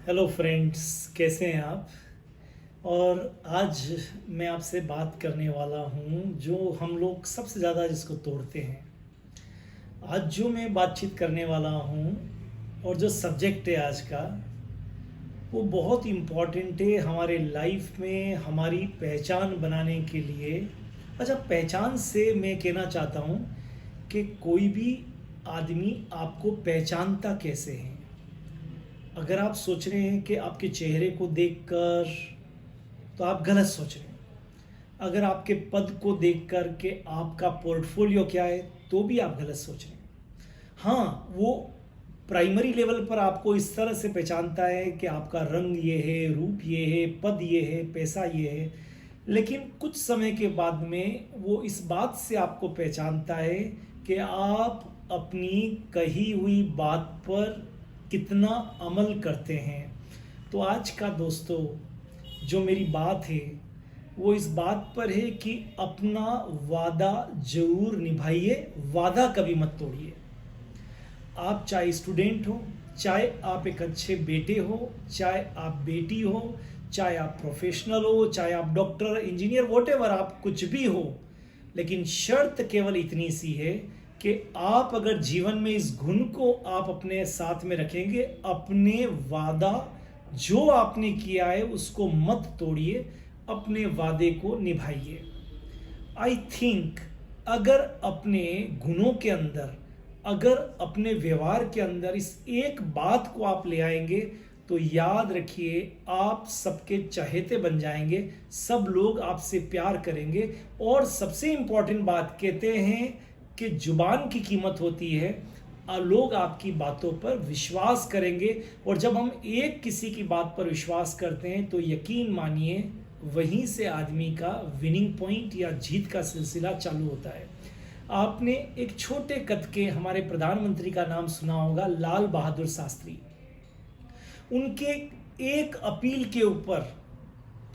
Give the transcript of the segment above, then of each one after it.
Hello friends, कैसे हैं आप। और आज मैं आपसे बात करने वाला हूं जो हम लोग सबसे ज़्यादा जिसको तोड़ते हैं। आज जो मैं बातचीत करने वाला हूं और जो सब्जेक्ट है आज का, वो बहुत इम्पॉर्टेंट है हमारे लाइफ में, हमारी पहचान बनाने के लिए। अच्छा, पहचान से मैं कहना चाहता हूं कि कोई भी आदमी आपको पहचानता कैसे है। अगर आप सोच रहे हैं कि आपके चेहरे को देखकर, तो आप गलत सोच रहे हैं। अगर आपके पद को देखकर के आपका पोर्टफोलियो क्या है, तो भी आप गलत सोच रहे हैं। हाँ, वो प्राइमरी लेवल पर आपको इस तरह से पहचानता है कि आपका रंग ये है, रूप ये है, पद ये है, पैसा ये है। लेकिन कुछ समय के बाद में वो इस बात से आपको पहचानता है कि आप अपनी कही हुई बात पर कितना अमल करते हैं। तो आज का दोस्तों, जो मेरी बात है वो इस बात पर है कि अपना वादा जरूर निभाइए, वादा कभी मत तोड़िए। आप चाहे स्टूडेंट हो, चाहे आप एक अच्छे बेटे हो, चाहे आप बेटी हो, चाहे आप प्रोफेशनल हो, चाहे आप डॉक्टर, इंजीनियर, वॉटेवर आप कुछ भी हो, लेकिन शर्त केवल इतनी सी है कि आप अगर जीवन में इस गुण को आप अपने साथ में रखेंगे, अपने वादा जो आपने किया है उसको मत तोड़िए, अपने वादे को निभाइए। आई थिंक अगर अपने गुणों के अंदर, अगर अपने व्यवहार के अंदर इस एक बात को आप ले आएंगे, तो याद रखिए आप सबके चहेते बन जाएंगे, सब लोग आपसे प्यार करेंगे। और सबसे इंपॉर्टेंट बात कहते हैं कि जुबान की कीमत होती है, लोग आपकी बातों पर विश्वास करेंगे। और जब हम एक किसी की बात पर विश्वास करते हैं तो यकीन मानिए वहीं से आदमी का विनिंग पॉइंट या जीत का सिलसिला चालू होता है। आपने एक छोटे कद के हमारे प्रधानमंत्री का नाम सुना होगा, लाल बहादुर शास्त्री। उनके एक अपील के ऊपर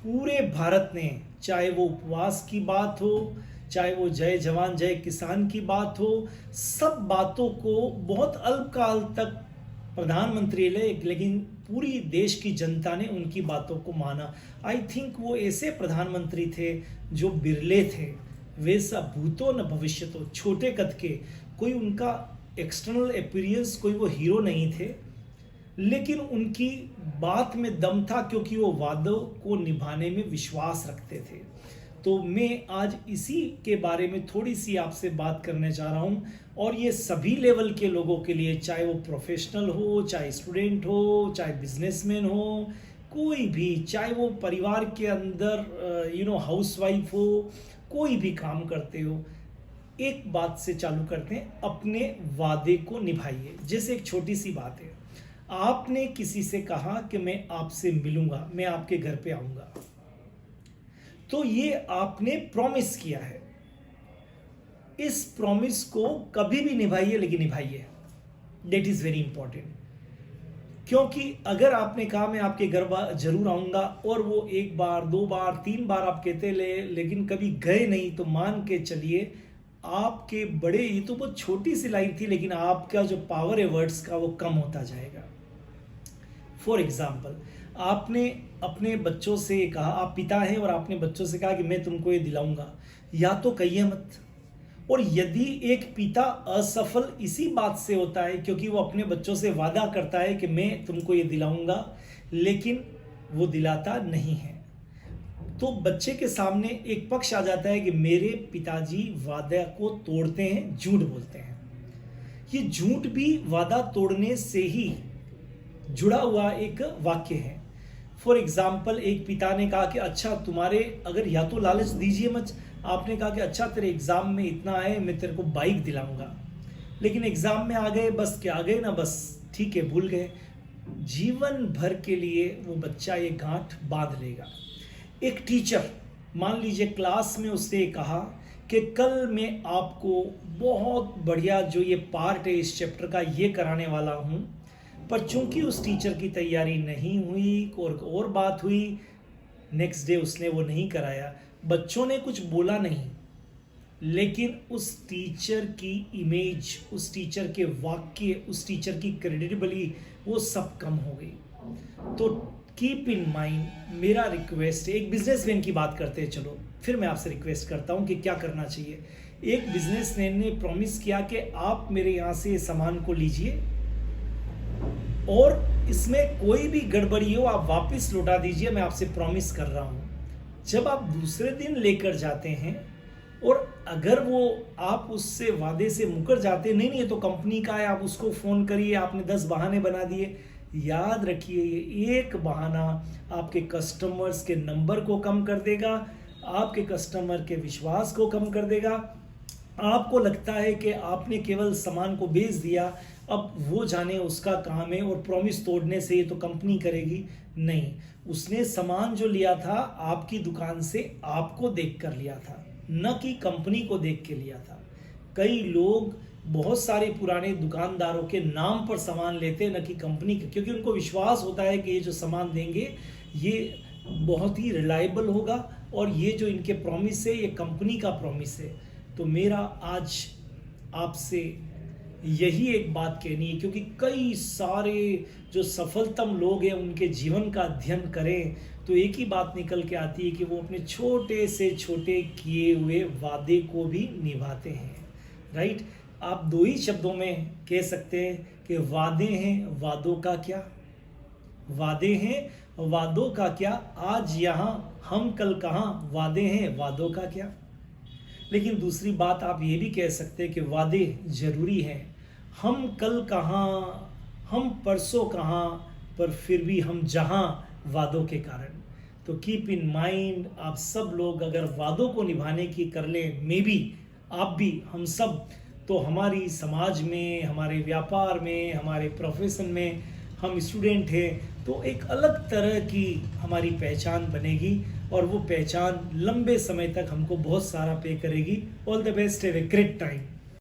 पूरे भारत ने, चाहे वो उपवास की बात हो, चाहे वो जय जवान जय किसान की बात हो, सब बातों को बहुत अल्पकाल तक प्रधानमंत्री लेकिन पूरी देश की जनता ने उनकी बातों को माना। आई थिंक वो ऐसे प्रधानमंत्री थे जो बिरले थे, वैसा भूतो न भविष्यतो, छोटे कद के, कोई उनका एक्सटर्नल अपीयरेंस, कोई वो हीरो नहीं थे, लेकिन उनकी बात में दम था क्योंकि वो वादों को निभाने में विश्वास रखते थे। तो मैं आज इसी के बारे में थोड़ी सी आपसे बात करने जा रहा हूँ। और ये सभी लेवल के लोगों के लिए, चाहे वो प्रोफेशनल हो, चाहे स्टूडेंट हो, चाहे बिजनेसमैन हो, कोई भी, चाहे वो परिवार के अंदर हाउसवाइफ हो, कोई भी काम करते हो, एक बात से चालू करते हैं, अपने वादे को निभाइए। जैसे एक छोटी सी बात है, आपने किसी से कहा कि मैं आपसे मिलूंगा, मैं आपके घर पे आऊंगा, तो ये आपने प्रॉमिस किया है। इस प्रॉमिस को कभी भी निभाइए, लेकिन निभाइए, दैट इज वेरी इंपॉर्टेंट। क्योंकि अगर आपने कहा मैं आपके घर जरूर आऊंगा और वो एक बार, दो बार, तीन बार आप कहते लेकिन कभी गए नहीं, तो मान के चलिए आपके बड़े, ये तो बहुत छोटी सी लाइन थी, लेकिन आपका जो पावर है वर्ड्स का वो कम होता जाएगा। फॉर एग्जाम्पल, आपने अपने बच्चों से कहा, आप पिता हैं और आपने बच्चों से कहा कि मैं तुमको ये दिलाऊंगा, या तो कहिए मत। और यदि एक पिता असफल इसी बात से होता है क्योंकि वो अपने बच्चों से वादा करता है कि मैं तुमको ये दिलाऊंगा, लेकिन वो दिलाता नहीं है, तो बच्चे के सामने एक पक्ष आ जाता है कि मेरे पिताजी वादा को तोड़ते हैं, झूठ बोलते हैं। ये झूठ भी वादा तोड़ने से ही जुड़ा हुआ एक वाक्य है। फॉर एग्जाम्पल, एक पिता ने कहा कि अच्छा तुम्हारे, अगर या तो लालच दीजिए मत, आपने कहा कि अच्छा तेरे एग्जाम में इतना है, मैं तेरे को बाइक दिलाऊंगा, लेकिन एग्जाम में आ गए, बस क्या आ गए ना, बस ठीक है, भूल गए, जीवन भर के लिए वो बच्चा ये गांठ बांध लेगा। एक टीचर, मान लीजिए क्लास में उससे कहा कि कल मैं आपको बहुत बढ़िया जो ये पार्ट है इस चैप्टर का ये कराने वाला हूँ, पर चूंकि उस टीचर की तैयारी नहीं हुई और बात हुई, नेक्स्ट डे उसने वो नहीं कराया। बच्चों ने कुछ बोला नहीं, लेकिन उस टीचर की इमेज, उस टीचर के वाक्य, उस टीचर की क्रेडिबिलिटी, वो सब कम हो गई। तो कीप इन माइंड, मेरा रिक्वेस्ट है, एक बिजनेसमैन की बात करते हैं, चलो फिर मैं आपसे रिक्वेस्ट करता हूँ कि क्या करना चाहिए। एक बिजनेसमैन ने प्रॉमिस किया कि आप मेरे यहाँ से ये सामान को लीजिए और इसमें कोई भी गड़बड़ी हो आप वापस लौटा दीजिए, मैं आपसे प्रॉमिस कर रहा हूँ। जब आप दूसरे दिन लेकर जाते हैं और अगर वो आप उससे वादे से मुकर जाते, नहीं नहीं ये तो कंपनी का है, आप उसको फ़ोन करिए, आपने 10 बहाने बना दिए। याद रखिए, ये एक बहाना आपके कस्टमर्स के नंबर को कम कर देगा, आपके कस्टमर के विश्वास को कम कर देगा। आपको लगता है कि आपने केवल सामान को बेच दिया, अब वो जाने उसका काम है और प्रॉमिस तोड़ने से ये तो कंपनी करेगी। नहीं, उसने सामान जो लिया था आपकी दुकान से आपको देख कर लिया था, न कि कंपनी को देख के लिया था। कई लोग बहुत सारे पुराने दुकानदारों के नाम पर सामान लेते हैं, न कि कंपनी के, क्योंकि उनको विश्वास होता है कि ये जो सामान देंगे ये बहुत ही रिलायबल होगा और ये जो इनके प्रॉमिस है ये कंपनी का प्रॉमिस है। तो मेरा आज आपसे यही एक बात कहनी है, क्योंकि कई सारे जो सफलतम लोग हैं उनके जीवन का अध्ययन करें तो एक ही बात निकल के आती है कि वो अपने छोटे से छोटे किए हुए वादे को भी निभाते हैं। राइट, आप दो ही शब्दों में कह सकते हैं कि वादे हैं वादों का क्या, वादे हैं वादों का क्या, आज यहाँ हम कल कहाँ, वादे हैं वादों का क्या। लेकिन दूसरी बात आप ये भी कह सकते हैं कि वादे जरूरी हैं, हम कल कहाँ, हम परसों कहाँ, पर फिर भी हम जहाँ वादों के कारण। तो कीप इन माइंड, आप सब लोग अगर वादों को निभाने की कर लें, मे बी आप भी, हम सब, तो हमारी समाज में, हमारे व्यापार में, हमारे प्रोफेशन में, हम स्टूडेंट हैं तो एक अलग तरह की हमारी पहचान बनेगी और वो पहचान लंबे समय तक हमको बहुत सारा पे करेगी। All the best, have a great time.